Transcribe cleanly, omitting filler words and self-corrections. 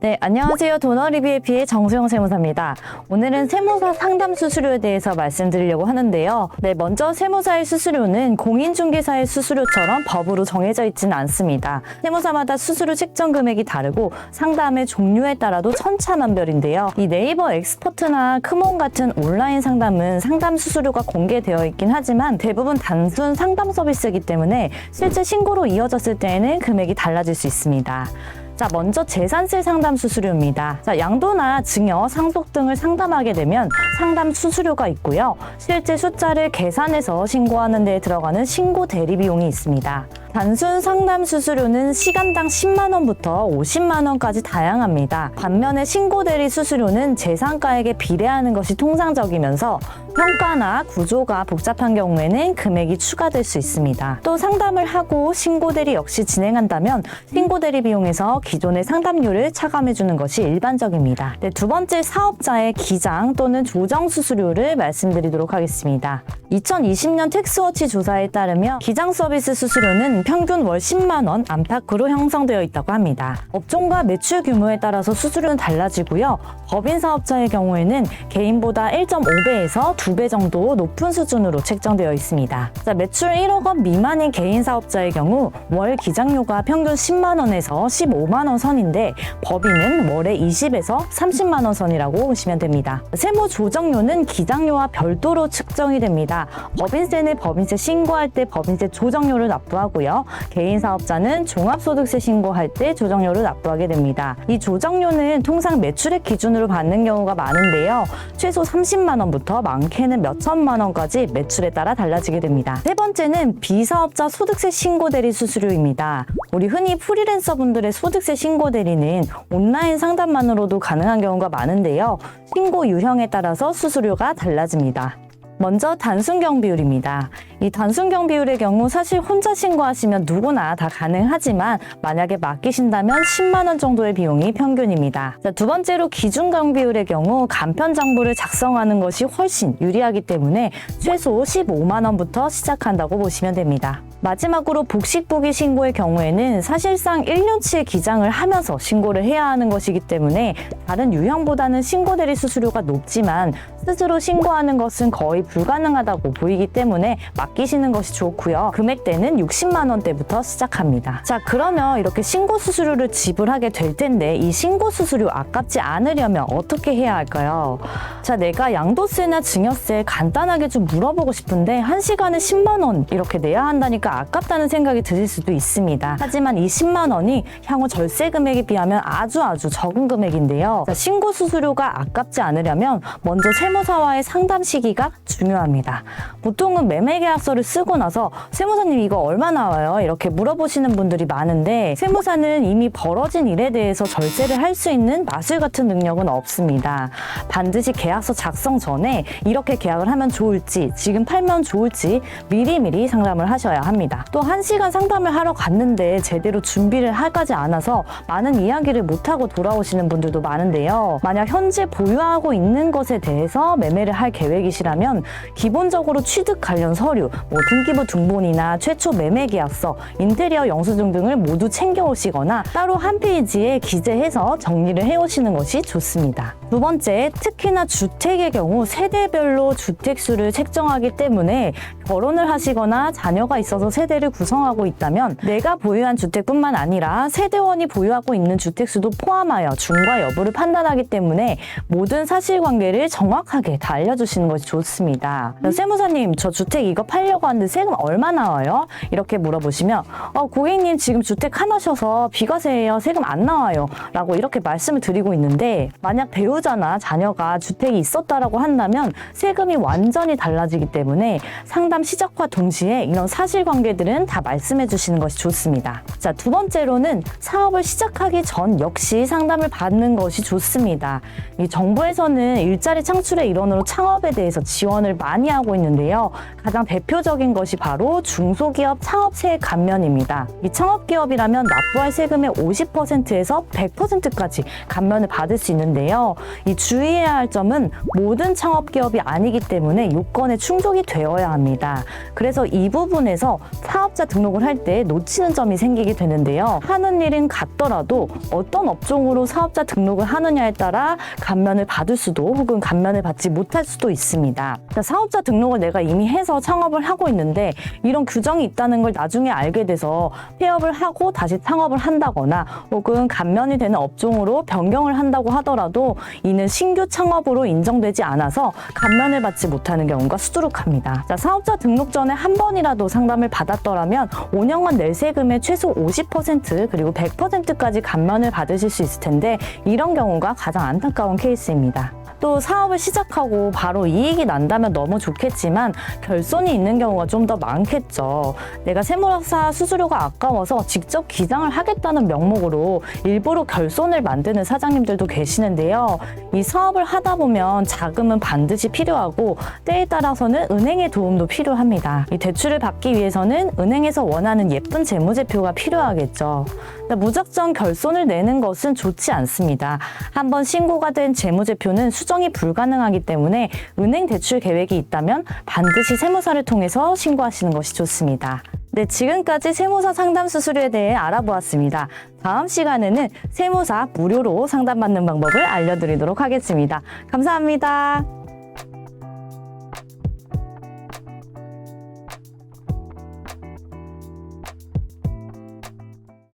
네, 안녕하세요. 도너리뷰의피의 정수영 세무사입니다. 오늘은 세무사 상담 수수료에 대해서 말씀드리려고 하는데요. 네, 먼저 세무사의 수수료는 공인중개사의 수수료처럼 법으로 정해져 있지는 않습니다. 세무사마다 수수료 책정 금액이 다르고 상담의 종류에 따라도 천차만별인데요. 이 네이버 엑스퍼트나 크몬 같은 온라인 상담은 상담 수수료가 공개되어 있긴 하지만 대부분 단순 상담 서비스이기 때문에 실제 신고로 이어졌을 때에는 금액이 달라질 수 있습니다. 자, 먼저 재산세 상담 수수료입니다. 자, 양도나 증여, 상속 등을 상담하게 되면 상담 수수료가 있고요. 실제 숫자를 계산해서 신고하는 데 들어가는 신고 대리 비용이 있습니다. 단순 상담 수수료는 시간당 10만 원부터 50만 원까지 다양합니다. 반면에 신고 대리 수수료는 재산가액에 비례하는 것이 통상적이면서 평가나 구조가 복잡한 경우에는 금액이 추가될 수 있습니다. 또 상담을 하고 신고 대리 역시 진행한다면 신고 대리 비용에서 기존의 상담료를 차감해주는 것이 일반적입니다. 네, 두 번째, 사업자의 기장 또는 조정 수수료를 말씀드리도록 하겠습니다. 2020년 텍스워치 조사에 따르면 기장 서비스 수수료는 평균 월 10만 원 안팎으로 형성되어 있다고 합니다. 업종과 매출 규모에 따라서 수수료는 달라지고요. 법인 사업자의 경우에는 개인보다 1.5배에서 2배 정도 높은 수준으로 책정되어 있습니다. 자, 매출 1억 원 미만인 개인 사업자의 경우 월 기장료가 평균 10만 원에서 15만 원 선인데 법인은 월에 20에서 30만 원 선이라고 보시면 됩니다. 세무 조정료는 기장료와 별도로 측정이 됩니다. 법인세는 법인세 신고할 때 법인세 조정료를 납부하고요. 개인 사업자는 종합소득세 신고할 때 조정료를 납부하게 됩니다. 이 조정료는 통상 매출액 기준으로 받는 경우가 많은데요. 최소 30만 원부터 많게는 몇 천만 원까지 매출에 따라 달라지게 됩니다. 세 번째는 비사업자 소득세 신고 대리 수수료입니다. 우리 흔히 프리랜서 분들의 소득세 신고 대리는 온라인 상담만으로도 가능한 경우가 많은데요. 신고 유형에 따라서 수수료가 달라집니다. 먼저 단순경 비율입니다. 이 단순경 비율의 경우 사실 혼자 신고하시면 누구나 다 가능하지만 만약에 맡기신다면 10만 원 정도의 비용이 평균입니다. 자, 두 번째로 기준경 비율의 경우 간편 장부를 작성하는 것이 훨씬 유리하기 때문에 최소 15만 원부터 시작한다고 보시면 됩니다. 마지막으로 복식부기 신고의 경우에는 사실상 1년치의 기장을 하면서 신고를 해야 하는 것이기 때문에 다른 유형보다는 신고 대리 수수료가 높지만 스스로 신고하는 것은 거의 불가능하다고 보이기 때문에 맡기시는 것이 좋고요. 금액대는 60만 원대부터 시작합니다. 자, 그러면 이렇게 신고 수수료를 지불하게 될 텐데 이 신고 수수료 아깝지 않으려면 어떻게 해야 할까요? 자, 내가 양도세나 증여세 간단하게 좀 물어보고 싶은데 1시간에 10만 원 이렇게 내야 한다니까 아깝다는 생각이 드실 수도 있습니다. 하지만 이 10만 원이 향후 절세 금액에 비하면 아주 적은 금액인데요. 자, 신고 수수료가 아깝지 않으려면 먼저 세무사와의 상담 시기가 중요합니다. 보통은 매매계약서를 쓰고 나서 세무사님 이거 얼마 나와요? 이렇게 물어보시는 분들이 많은데 세무사는 이미 벌어진 일에 대해서 절세를 할 수 있는 마술 같은 능력은 없습니다. 반드시 계약서 작성 전에 이렇게 계약을 하면 좋을지 지금 팔면 좋을지 미리미리 상담을 하셔야 합니다. 또 1시간 상담을 하러 갔는데 제대로 준비를 하지 않아서 많은 이야기를 못하고 돌아오시는 분들도 많은데요. 만약 현재 보유하고 있는 것에 대해서 매매를 할 계획이시라면 기본적으로 취득 관련 서류, 등기부 등본이나 최초 매매 계약서, 인테리어 영수증 등을 모두 챙겨오시거나 따로 한 페이지에 기재해서 정리를 해오시는 것이 좋습니다. 두 번째, 특히나 주택의 경우 세대별로 주택수를 책정하기 때문에 결혼을 하시거나 자녀가 있어서 세대를 구성하고 있다면 내가 보유한 주택뿐만 아니라 세대원이 보유하고 있는 주택수도 포함하여 중과 여부를 판단하기 때문에 모든 사실관계를 정확하게 다 알려주시는 것이 좋습니다. 세무사님, 저 주택 이거 팔려고 하는데 세금 얼마 나와요? 이렇게 물어보시면 고객님 지금 주택 하나셔서 비과세예요. 세금 안 나와요. 라고 이렇게 말씀을 드리고 있는데 만약 배우자나 자녀가 주택이 있었다라고 한다면 세금이 완전히 달라지기 때문에 상담 시작과 동시에 이런 사실관계들은 다 말씀해 주시는 것이 좋습니다. 자, 두 번째로는 사업을 시작하기 전 역시 상담을 받는 것이 좋습니다. 이 정부에서는 일자리 창출 수출의 일원으로 창업에 대해서 지원을 많이 하고 있는데요. 가장 대표적인 것이 바로 중소기업 창업세액 감면입니다. 이 창업기업이라면 납부할 세금의 50%에서 100%까지 감면을 받을 수 있는데요. 이 주의해야 할 점은 모든 창업기업이 아니기 때문에 요건에 충족이 되어야 합니다. 그래서 이 부분에서 사업자 등록을 할 때 놓치는 점이 생기게 되는데요. 하는 일은 같더라도 어떤 업종으로 사업자 등록을 하느냐에 따라 감면을 받을 수도 혹은 감면을 받지 못할 수도 있습니다. 사업자 등록을 내가 이미 해서 창업을 하고 있는데 이런 규정이 있다는 걸 나중에 알게 돼서 폐업을 하고 다시 창업을 한다거나 혹은 감면이 되는 업종으로 변경을 한다고 하더라도 이는 신규 창업으로 인정되지 않아서 감면을 받지 못하는 경우가 수두룩합니다. 사업자 등록 전에 한 번이라도 상담을 받았더라면 5년간 낼 세금의 최소 50% 그리고 100%까지 감면을 받으실 수 있을 텐데 이런 경우가 가장 안타까운 케이스입니다. 또 사업을 시작하고 바로 이익이 난다면 너무 좋겠지만 결손이 있는 경우가 좀 더 많겠죠. 내가 세무사 수수료가 아까워서 직접 기장을 하겠다는 명목으로 일부러 결손을 만드는 사장님들도 계시는데요. 이 사업을 하다 보면 자금은 반드시 필요하고 때에 따라서는 은행의 도움도 필요합니다. 이 대출을 받기 위해서는 은행에서 원하는 예쁜 재무제표가 필요하겠죠. 무작정 결손을 내는 것은 좋지 않습니다. 한번 신고가 된 재무제표는 수정이 불가능하기 때문에 은행 대출 계획이 있다면 반드시 세무사를 통해서 신고하시는 것이 좋습니다. 네, 지금까지 세무사 상담 수수료에 대해 알아보았습니다. 다음 시간에는 세무사 무료로 상담받는 방법을 알려드리도록 하겠습니다. 감사합니다.